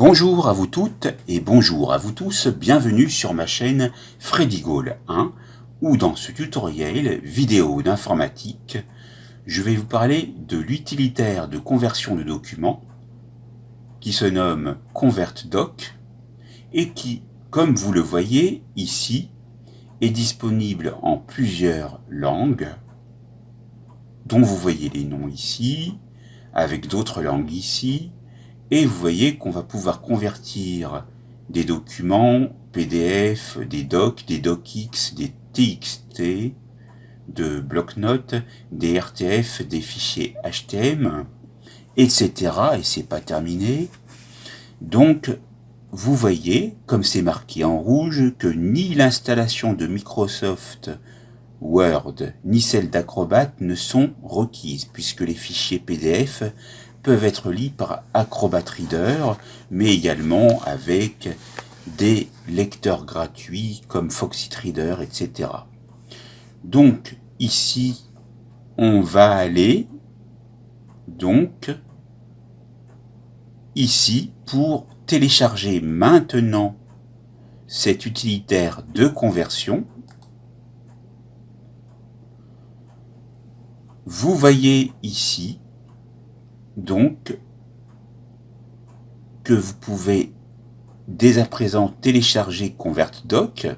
Bonjour à vous toutes et bonjour à vous tous, bienvenue sur ma chaîne Freddy Gall 1, où dans ce tutoriel vidéo d'informatique, je vais vous parler de l'utilitaire de conversion de documents qui se nomme ConvertDoc et qui, comme vous le voyez ici, est disponible en plusieurs langues, dont vous voyez les noms ici, avec d'autres langues ici. Et vous voyez qu'on va pouvoir convertir des documents PDF, des docs, des docx, des TXT, de bloc-notes, des RTF, des fichiers HTML, etc. Et c'est pas terminé. Donc, vous voyez, comme c'est marqué en rouge, que ni l'installation de Microsoft Word ni celle d'Acrobat ne sont requises, puisque les fichiers PDF peuvent être lus par Acrobat Reader, mais également avec des lecteurs gratuits comme Foxit Reader, etc. Donc ici, on va aller donc ici pour télécharger maintenant cet utilitaire de conversion. Vous voyez ici donc que vous pouvez dès à présent télécharger ConvertDoc,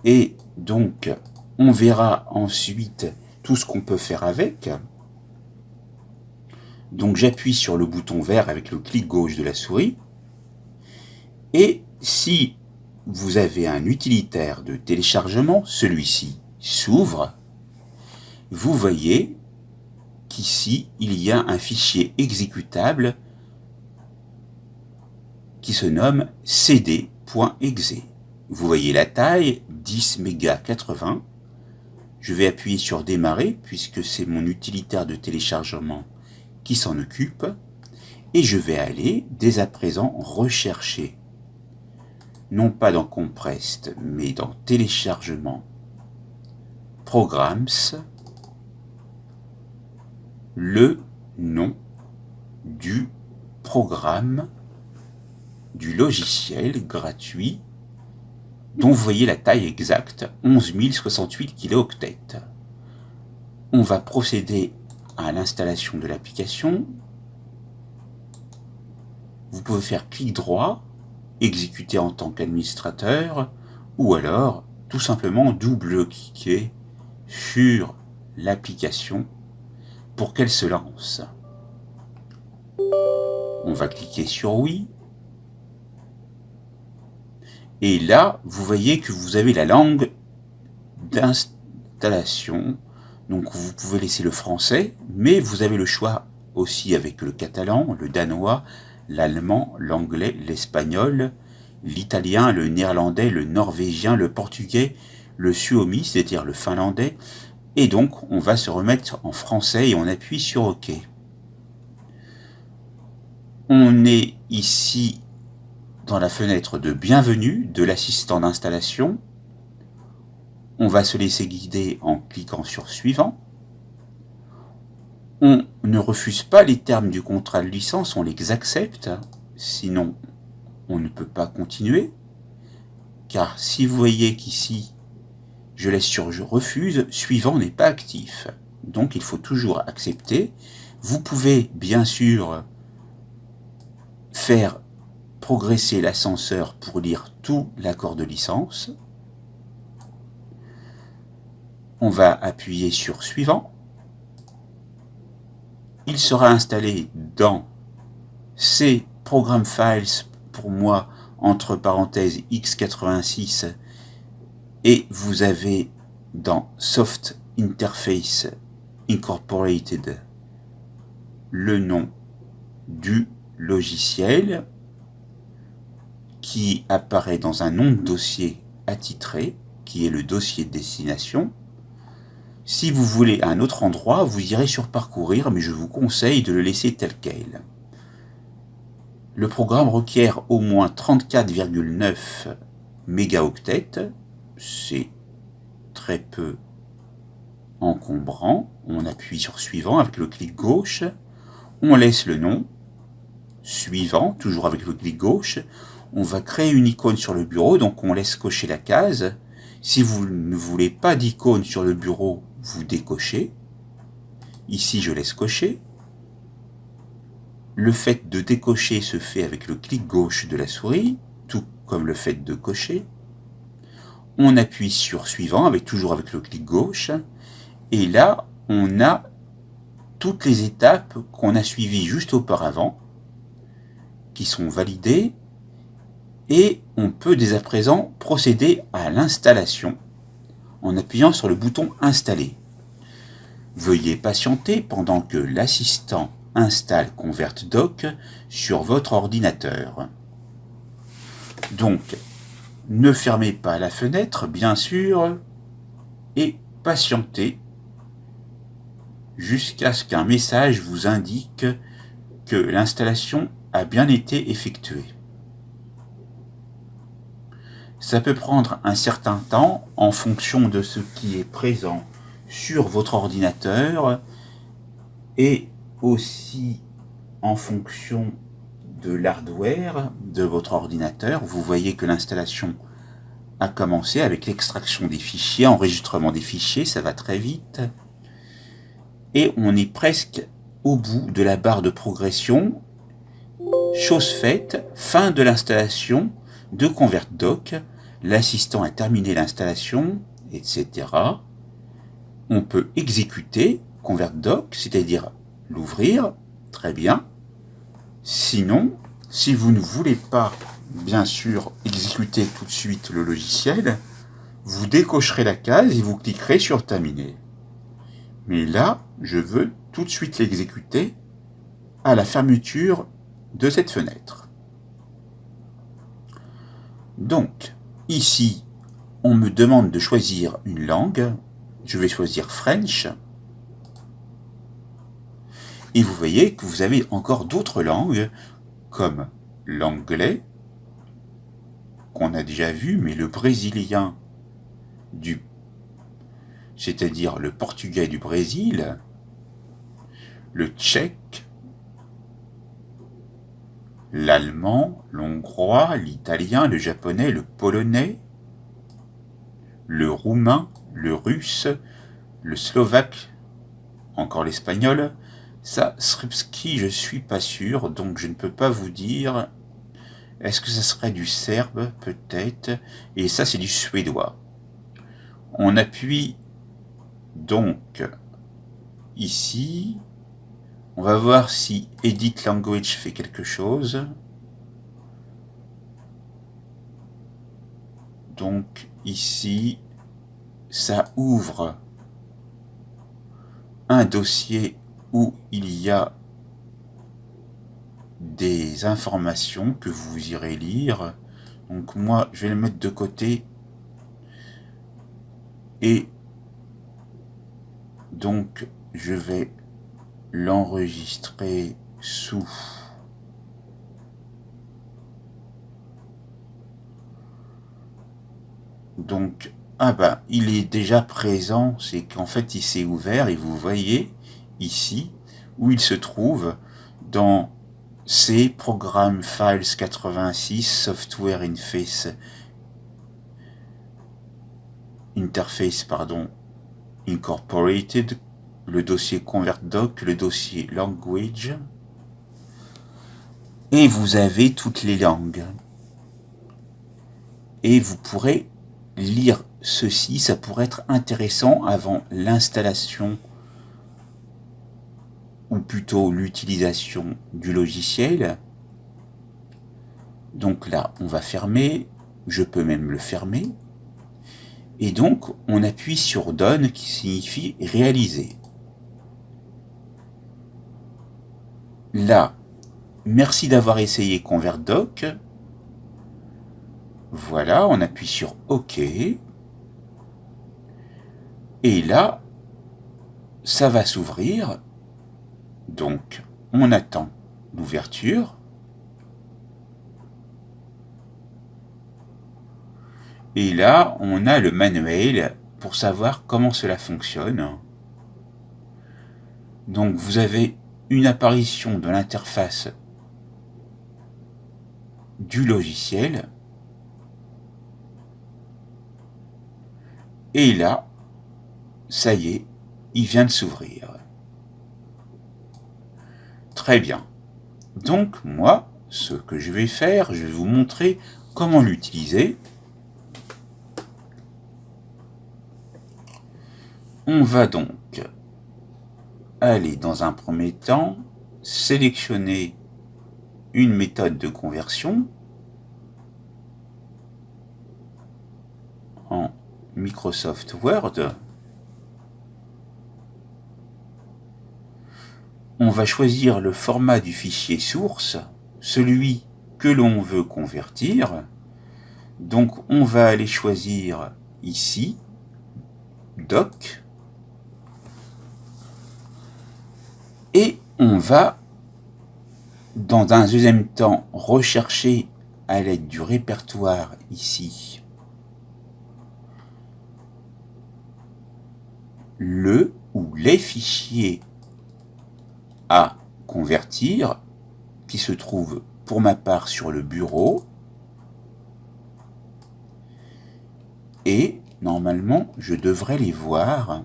et donc on verra ensuite tout ce qu'on peut faire avec. Donc j'appuie sur le bouton vert avec le clic gauche de la souris, et si vous avez un utilitaire de téléchargement, celui-ci s'ouvre. Vous voyez qu'ici il y a un fichier exécutable qui se nomme cd.exe. Vous voyez la taille, 10 mégas 80. Je vais appuyer sur démarrer puisque c'est mon utilitaire de téléchargement qui s'en occupe. Et je vais aller dès à présent rechercher, non pas dans Compressed, mais dans téléchargement, Programs, le nom du programme du logiciel gratuit dont vous voyez la taille exacte, 11 068 kilooctets. On va procéder à l'installation de l'application. Vous pouvez faire clic droit, exécuter en tant qu'administrateur, ou alors tout simplement double-cliquer sur l'application pour qu'elle se lance. On va cliquer sur oui. Et là, vous voyez que vous avez la langue d'installation. Donc vous pouvez laisser le français, mais vous avez le choix aussi avec le catalan, le danois, l'allemand, l'anglais, l'espagnol, l'italien, le néerlandais, le norvégien, le portugais, le suomi, c'est-à-dire le finlandais. Et donc on va se remettre en français et on appuie sur OK. On est ici dans la fenêtre de bienvenue de l'assistant d'installation. On va se laisser guider en cliquant sur suivant. On ne refuse pas les termes du contrat de licence, on les accepte, sinon on ne peut pas continuer. Car si vous voyez qu'ici, je laisse sur je refuse, suivant n'est pas actif. Donc il faut toujours accepter. Vous pouvez bien sûr faire progresser l'ascenseur pour lire tout l'accord de licence. On va appuyer sur suivant. Il sera installé dans ces Program Files, pour moi, entre parenthèses x86, et vous avez dans Soft Interface Incorporated le nom du logiciel qui apparaît dans un nom de dossier attitré, qui est le dossier de destination. Si vous voulez un autre endroit, vous irez sur Parcourir, mais je vous conseille de le laisser tel quel. Le programme requiert au moins 34,9 mégaoctets. C'est très peu encombrant. On appuie sur suivant avec le clic gauche. On laisse le nom. suivant, toujours avec le clic gauche. On va créer une icône sur le bureau, donc on laisse cocher la case. Si vous ne voulez pas d'icône sur le bureau, vous décochez. Ici, je laisse cocher. Le fait de décocher se fait avec le clic gauche de la souris, tout comme le fait de cocher. On appuie sur suivant, toujours avec le clic gauche. Et là, on a toutes les étapes qu'on a suivies juste auparavant, qui sont validées. Et on peut dès à présent procéder à l'installation en appuyant sur le bouton Installer. Veuillez patienter pendant que l'assistant installe ConvertDoc sur votre ordinateur. Donc, ne fermez pas la fenêtre, bien sûr, et patientez jusqu'à ce qu'un message vous indique que l'installation a bien été effectuée. Ça peut prendre un certain temps en fonction de ce qui est présent sur votre ordinateur et aussi en fonction de l'hardware de votre ordinateur. Vous voyez que l'installation a commencé avec l'extraction des fichiers, enregistrement des fichiers, ça va très vite. Et on est presque au bout de la barre de progression. Chose faite, fin de l'installation de ConvertDoc. L'assistant a terminé l'installation, etc. On peut exécuter ConvertDoc, c'est-à-dire l'ouvrir, très bien. Sinon, si vous ne voulez pas, bien sûr, exécuter tout de suite le logiciel, vous décocherez la case et vous cliquerez sur Terminer. Mais là, je veux tout de suite l'exécuter à la fermeture de cette fenêtre. Donc, ici, on me demande de choisir une langue. Je vais choisir French. Et vous voyez que vous avez encore d'autres langues, comme l'anglais, qu'on a déjà vu, mais le brésilien, c'est-à-dire le portugais du Brésil, le tchèque, l'allemand, l'hongrois, l'italien, le japonais, le polonais, le roumain, le russe, le slovaque, encore l'espagnol. Ça, srpski, je suis pas sûr, donc je ne peux pas vous dire. Est-ce que ça serait du serbe? Peut-être. Et ça, c'est du suédois. On appuie donc ici. On va voir si Edit Language fait quelque chose. Donc ici, ça ouvre un dossier où il y a des informations que vous irez lire. Donc moi, je vais le mettre de côté. Et donc, je vais l'enregistrer sous donc il est déjà présent, c'est qu'en fait il s'est ouvert et vous voyez ici où il se trouve dans C Program Files 86 Software Interface Incorporated, le dossier ConvertDoc, le dossier Language, et vous avez toutes les langues. Et vous pourrez lire ceci, ça pourrait être intéressant avant l'installation, ou plutôt l'utilisation du logiciel. Donc là, on va fermer, je peux même le fermer. Et donc, on appuie sur Done qui signifie réaliser. Là, merci d'avoir essayé ConvertDoc. Voilà, on appuie sur OK. Et là, ça va s'ouvrir. Donc, on attend l'ouverture. Et là, on a le manuel pour savoir comment cela fonctionne. Donc, vous avez une apparition de l'interface du logiciel. Et là, ça y est, il vient de s'ouvrir. Très bien. Donc, moi, ce que je vais faire, je vais vous montrer comment l'utiliser. On va donc aller dans un premier temps, sélectionner une méthode de conversion en Microsoft Word. On va choisir le format du fichier source, celui que l'on veut convertir. Donc on va aller choisir ici Doc et on va dans un deuxième temps rechercher à l'aide du répertoire ici le ou les fichiers à convertir qui se trouvent pour ma part sur le bureau. Et normalement, je devrais les voir.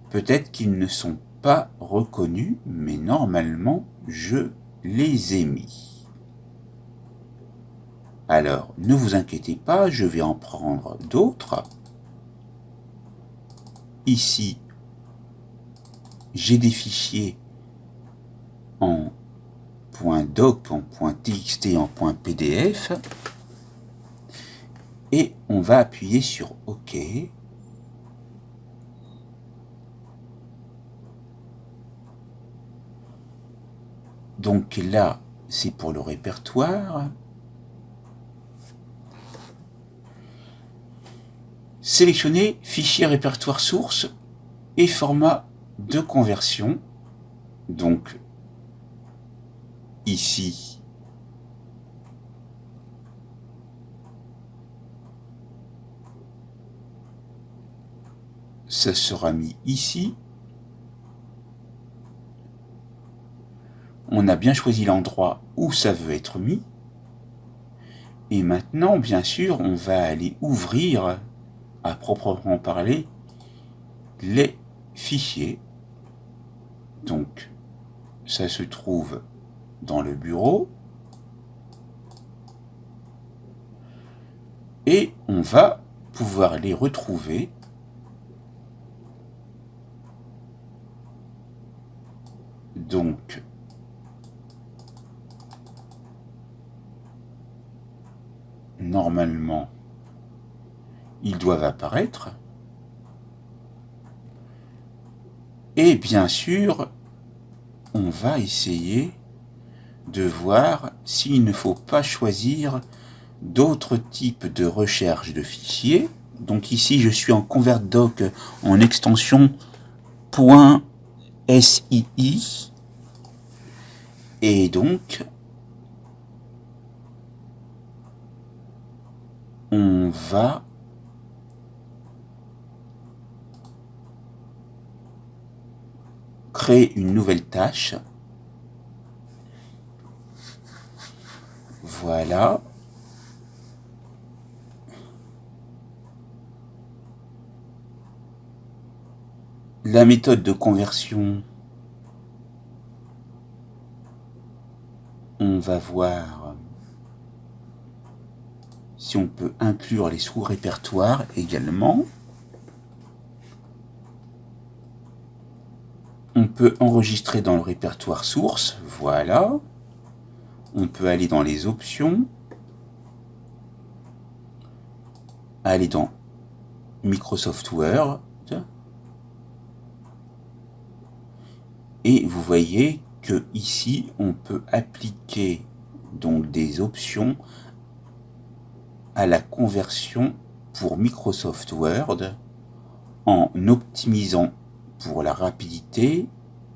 Peut-être qu'ils ne sont pas reconnus, mais normalement, je les ai mis. Alors, ne vous inquiétez pas, je vais en prendre d'autres. Ici, j'ai des fichiers en .doc, en .txt, en .pdf. Et on va appuyer sur OK. Donc là, c'est pour le répertoire. Sélectionnez fichier répertoire source et format de conversion. Donc ici, ça sera mis ici. On a bien choisi l'endroit où ça veut être mis. Et maintenant, bien sûr, on va aller ouvrir, à proprement parler, les fichiers. Donc, ça se trouve dans le bureau. Et on va pouvoir les retrouver donc normalement ils doivent apparaître et bien sûr on va essayer de voir s'il ne faut pas choisir d'autres types de recherche de fichiers. Donc ici je suis en ConvertDoc en extension .sii et donc on va créer une nouvelle tâche. Voilà. La méthode de conversion, on va voir si on peut inclure les sous-répertoires également. On peut enregistrer dans le répertoire source, voilà. On peut aller dans les options, aller dans Microsoft Word, et vous voyez que ici on peut appliquer donc des options à la conversion pour Microsoft Word en optimisant pour la rapidité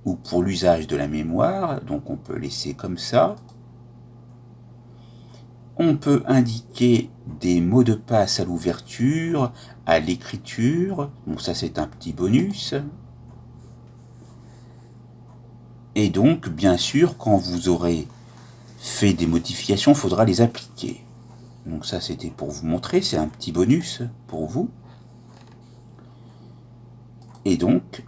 ou pour l'usage de la mémoire. Donc on peut laisser comme ça. On peut indiquer des mots de passe à l'ouverture, à l'écriture. Bon, ça c'est un petit bonus. Et donc, bien sûr, quand vous aurez fait des modifications, il faudra les appliquer. Donc ça, c'était pour vous montrer, c'est un petit bonus pour vous. Et donc,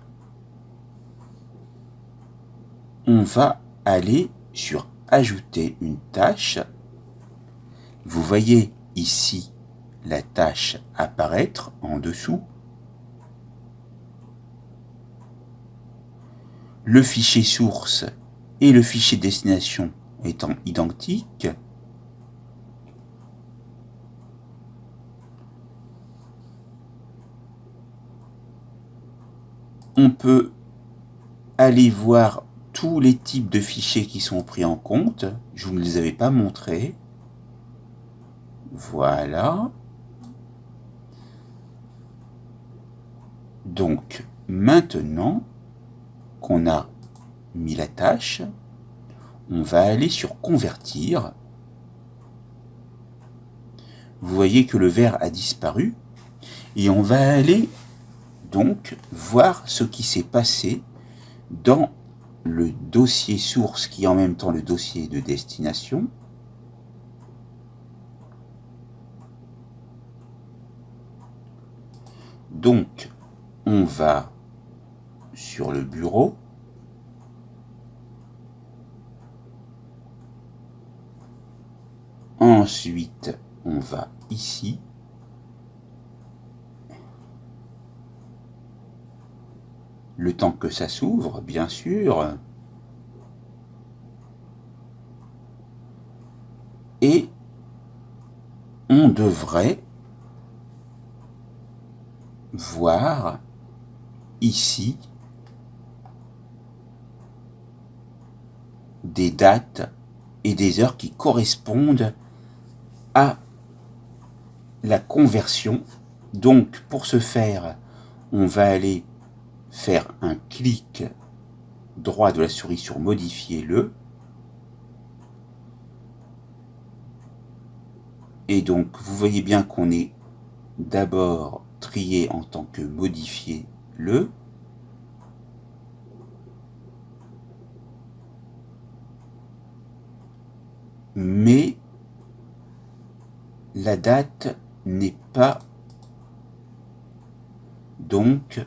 on va aller sur ajouter une tâche. Vous voyez ici la tâche apparaître en dessous. Le fichier source et le fichier destination étant identiques. On peut aller voir tous les types de fichiers qui sont pris en compte. Je ne vous les avais pas montrés. Voilà. Donc, maintenant qu'on a mis la tâche, on va aller sur convertir. Vous voyez que le vert a disparu et on va aller donc voir ce qui s'est passé dans le dossier source qui est en même temps le dossier de destination. Donc, on va sur le bureau. Ensuite, on va ici. Le temps que ça s'ouvre, bien sûr. Et on devrait voir ici des dates et des heures qui correspondent à la conversion. Donc, pour ce faire, on va aller faire un clic droit de la souris sur modifier-le. Et donc, vous voyez bien qu'on est d'abord trié en tant que modifier-le. Mais la date n'est pas donc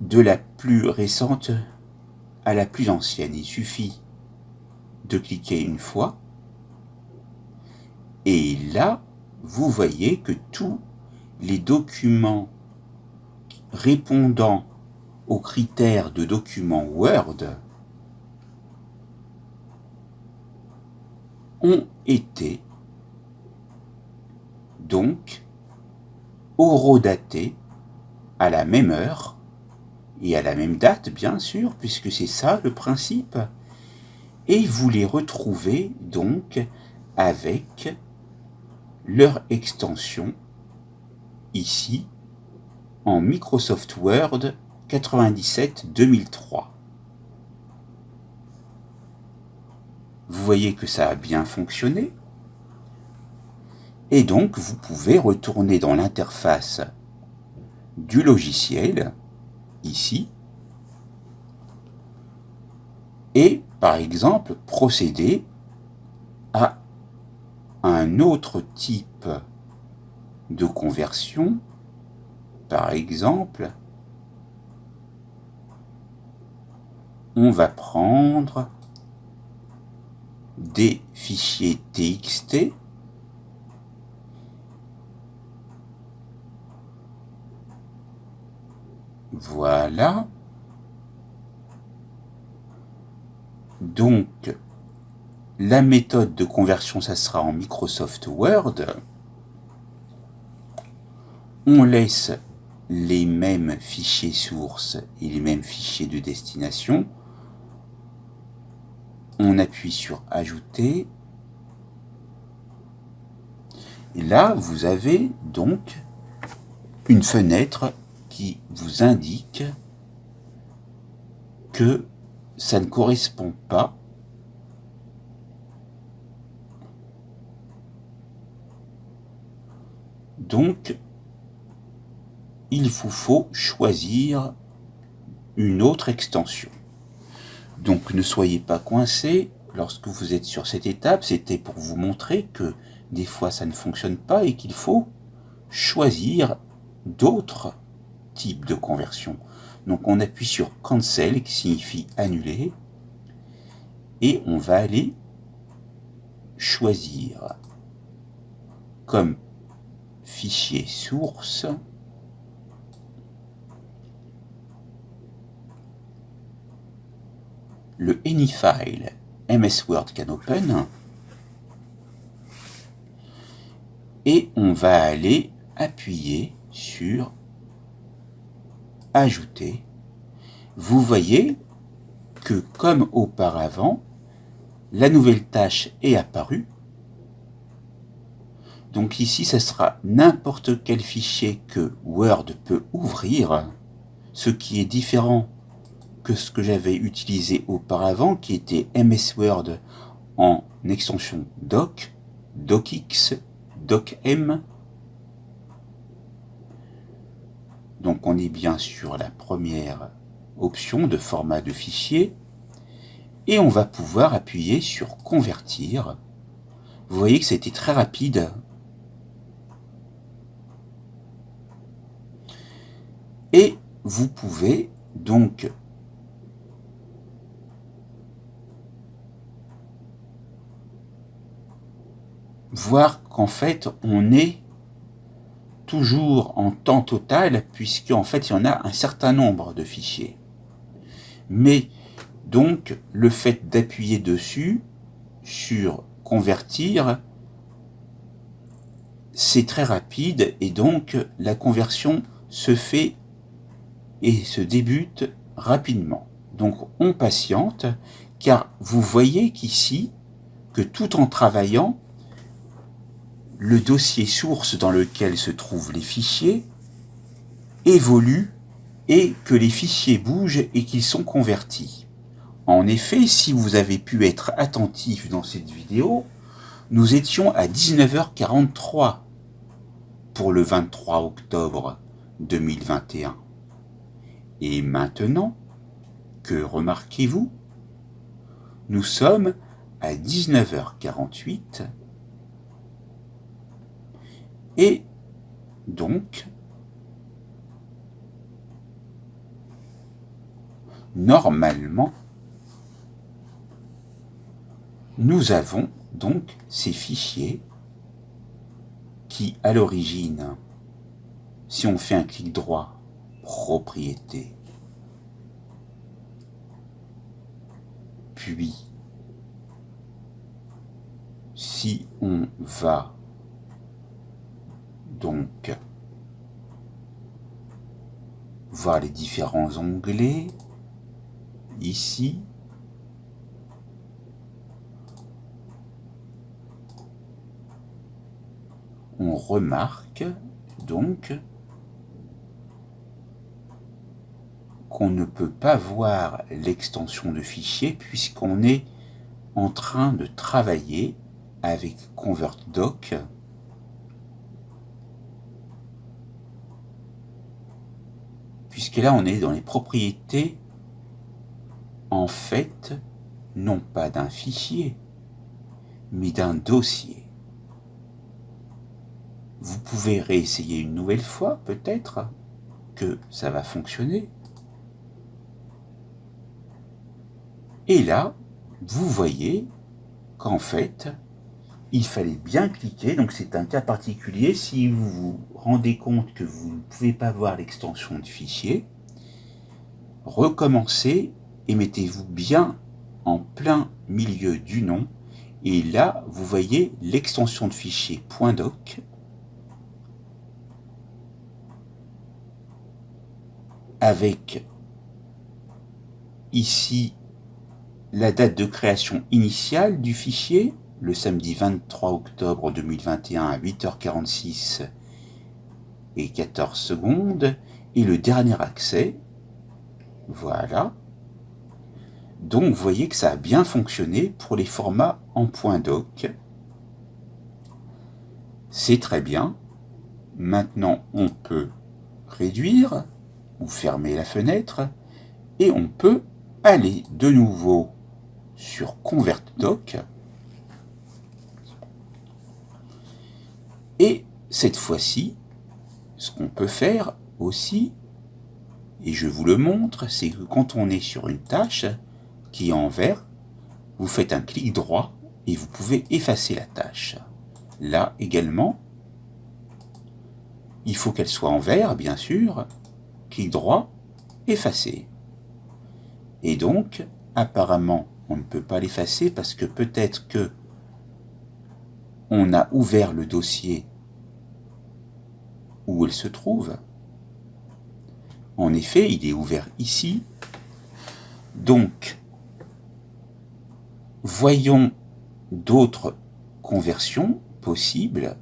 de la plus récente à la plus ancienne. Il suffit de cliquer une fois. Et là, vous voyez que tous les documents répondant aux critères de documents Word ont été donc horodatés à la même heure et à la même date, bien sûr, puisque c'est ça le principe. Et vous les retrouvez donc avec leur extension ici en Microsoft Word 97-2003. Vous voyez que ça a bien fonctionné. Et donc, vous pouvez retourner dans l'interface du logiciel, ici, et, par exemple, procéder à un autre type de conversion. Par exemple, on va prendre des fichiers TXT. Voilà. Donc, la méthode de conversion, ça sera en Microsoft Word. On laisse les mêmes fichiers sources et les mêmes fichiers de destination. On appuie sur Ajouter. Et là, vous avez donc une fenêtre qui vous indique que ça ne correspond pas donc il vous faut choisir une autre extension. Donc ne soyez pas coincés lorsque vous êtes sur cette étape, c'était pour vous montrer que des fois ça ne fonctionne pas et qu'il faut choisir d'autres types de conversion. Donc on appuie sur Cancel qui signifie annuler et on va aller choisir comme fichier source le AnyFile MS Word Can Open et on va aller appuyer sur Ajouter. Vous voyez que comme auparavant, la nouvelle tâche est apparue. Donc ici, ce sera n'importe quel fichier que Word peut ouvrir, ce qui est différent que ce que j'avais utilisé auparavant, qui était MS Word en extension Doc, DocX, DocM. Donc on est bien sur la première option de format de fichier et on va pouvoir appuyer sur Convertir. Vous voyez que c'était très rapide. Et vous pouvez donc voir qu'en fait on est toujours en temps total, puisqu'en fait il y en a un certain nombre de fichiers. Mais donc le fait d'appuyer dessus, sur convertir, c'est très rapide et donc la conversion se fait et se débute rapidement. Donc on patiente, car vous voyez qu'ici, que tout en travaillant, le dossier source dans lequel se trouvent les fichiers évolue et que les fichiers bougent et qu'ils sont convertis. En effet, si vous avez pu être attentif dans cette vidéo, nous étions à 19h43 pour le 23 octobre 2021. Et maintenant, que remarquez-vous? Nous sommes à 19h48 et donc normalement nous avons donc ces fichiers qui à l'origine, si on fait un clic droit, propriété, puis si on va donc voir les différents onglets, ici, on remarque donc qu'on ne peut pas voir l'extension de fichier puisqu'on est en train de travailler avec ConvertDoc puisque là on est dans les propriétés en fait non pas d'un fichier mais d'un dossier. Vous pouvez réessayer une nouvelle fois peut-être que ça va fonctionner. Et là, vous voyez qu'en fait, il fallait bien cliquer. Donc c'est un cas particulier. Si vous vous rendez compte que vous ne pouvez pas voir l'extension de fichier, recommencez et mettez-vous bien en plein milieu du nom. Et là, vous voyez l'extension de fichier .doc avec ici la date de création initiale du fichier, le samedi 23 octobre 2021 à 8h46 et 14 secondes, et le dernier accès, voilà. Donc vous voyez que ça a bien fonctionné pour les formats en .doc. C'est très bien. Maintenant on peut réduire ou fermer la fenêtre et on peut aller de nouveau sur ConvertDoc et cette fois-ci, ce qu'on peut faire aussi, et je vous le montre, c'est que quand on est sur une tâche qui est en vert, vous faites un clic droit et vous pouvez effacer la tâche. Là également, il faut qu'elle soit en vert, bien sûr. Clic droit, effacer. Et donc, apparemment, on ne peut pas l'effacer parce que peut-être que on a ouvert le dossier où il se trouve. En effet, il est ouvert ici. Donc, voyons d'autres conversions possibles.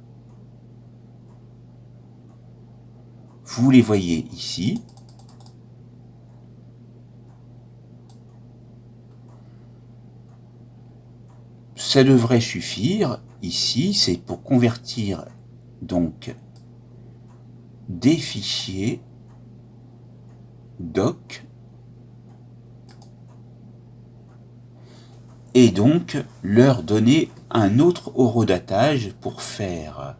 Vous les voyez ici. Ça devrait suffire. Ici, c'est pour convertir donc des fichiers doc et donc leur donner un autre horodatage pour faire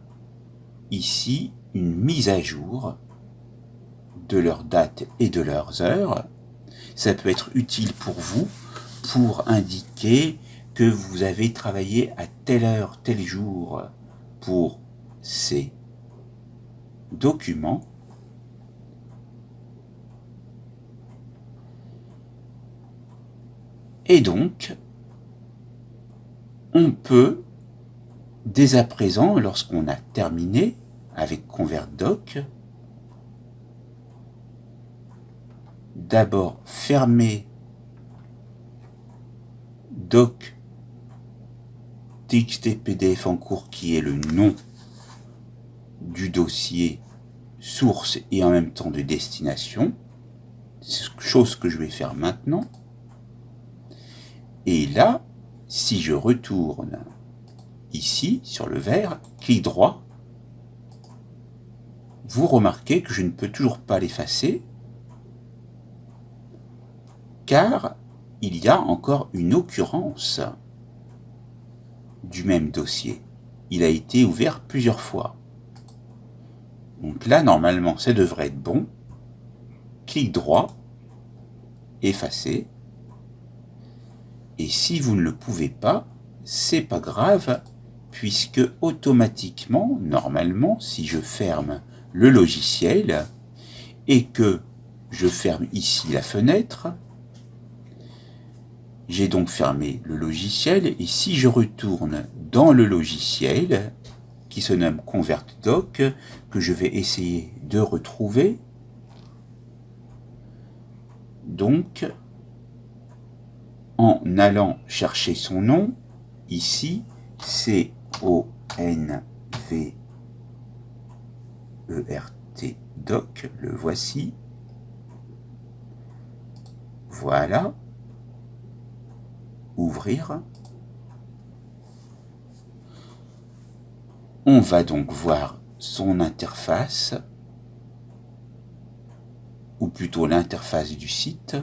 ici une mise à jour de leur date et de leurs heures. Ça peut être utile pour vous pour indiquer que vous avez travaillé à telle heure, tel jour pour ces documents. Et donc, on peut, dès à présent, lorsqu'on a terminé avec ConvertDoc, d'abord fermer doc txt pdf en cours qui est le nom du dossier source et en même temps de destination, chose que je vais faire maintenant. Et là, si je retourne ici sur le vert, clic droit, vous remarquez que je ne peux toujours pas l'effacer car il y a encore une occurrence du même dossier. Il a été ouvert plusieurs fois. Donc là, normalement, ça devrait être bon. Clic droit, effacer. Et si vous ne le pouvez pas, c'est pas grave, puisque automatiquement, normalement, si je ferme le logiciel et que je ferme ici la fenêtre, j'ai donc fermé le logiciel et si je retourne dans le logiciel qui se nomme ConvertDoc, que je vais essayer de retrouver, donc en allant chercher son nom, ici, C-O-N-V-E-R-T doc, le voici. Voilà. Ouvrir. On va donc voir son interface, ou plutôt l'interface du site.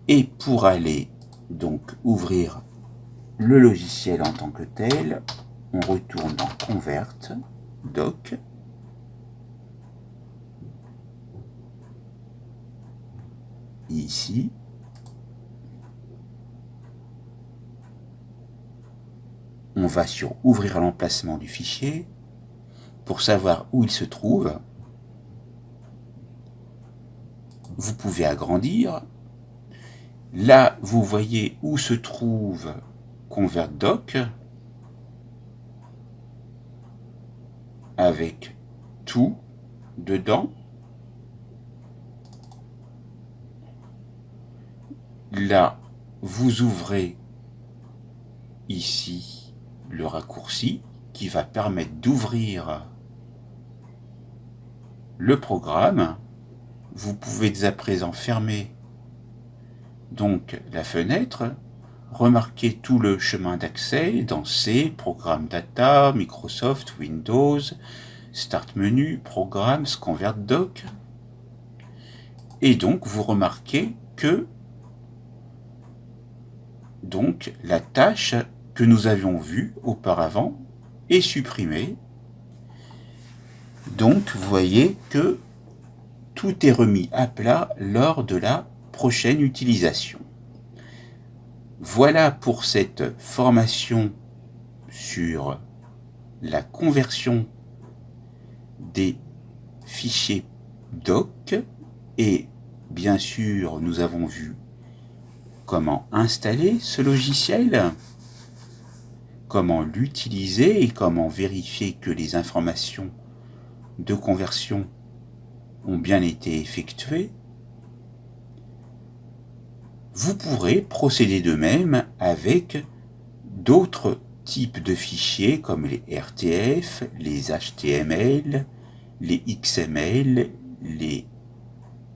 Et pour aller donc ouvrir le logiciel en tant que tel, on retourne dans ConvertDoc. Ici. On va sur ouvrir l'emplacement du fichier pour savoir où il se trouve. Vous pouvez agrandir. Là, vous voyez où se trouve ConvertDoc avec tout dedans. Là, vous ouvrez ici le raccourci qui va permettre d'ouvrir le programme. Vous pouvez dès à présent fermer donc la fenêtre. Remarquez tout le chemin d'accès dans C, Programme Data, Microsoft, Windows, Start menu, Programmes, Convert Doc. Et donc, vous remarquez que donc, la tâche que nous avions vue auparavant est supprimée. Donc, vous voyez que tout est remis à plat lors de la prochaine utilisation. Voilà pour cette formation sur la conversion des fichiers doc. Et bien sûr, nous avons vu comment installer ce logiciel, comment l'utiliser et comment vérifier que les informations de conversion ont bien été effectuées. Vous pourrez procéder de même avec d'autres types de fichiers comme les RTF, les HTML, les XML, les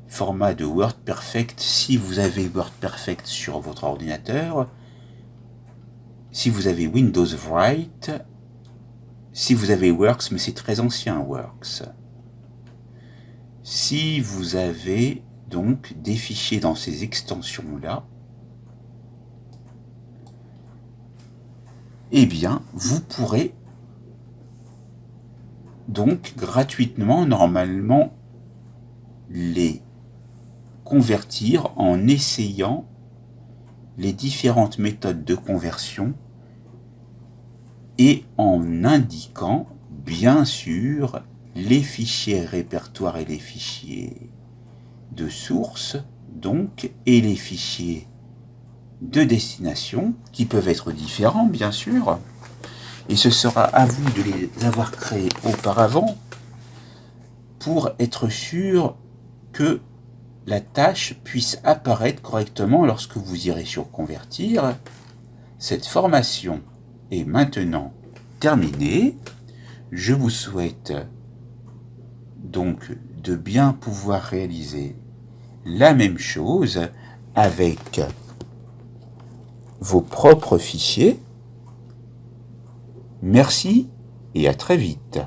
formats de WordPerfect si vous avez WordPerfect sur votre ordinateur, si vous avez Windows Write, si vous avez Works, mais c'est très ancien Works. Si vous avez donc des fichiers dans ces extensions-là, eh bien, vous pourrez donc gratuitement, normalement, les convertir en essayant les différentes méthodes de conversion et en indiquant, bien sûr, les fichiers répertoires et les fichiers de source, donc, et les fichiers de destination, qui peuvent être différents, bien sûr, et ce sera à vous de les avoir créés auparavant pour être sûr que la tâche puisse apparaître correctement lorsque vous irez sur Convertir. Cette formation est maintenant terminée. Je vous souhaite donc de bien pouvoir réaliser la même chose avec vos propres fichiers. Merci et à très vite.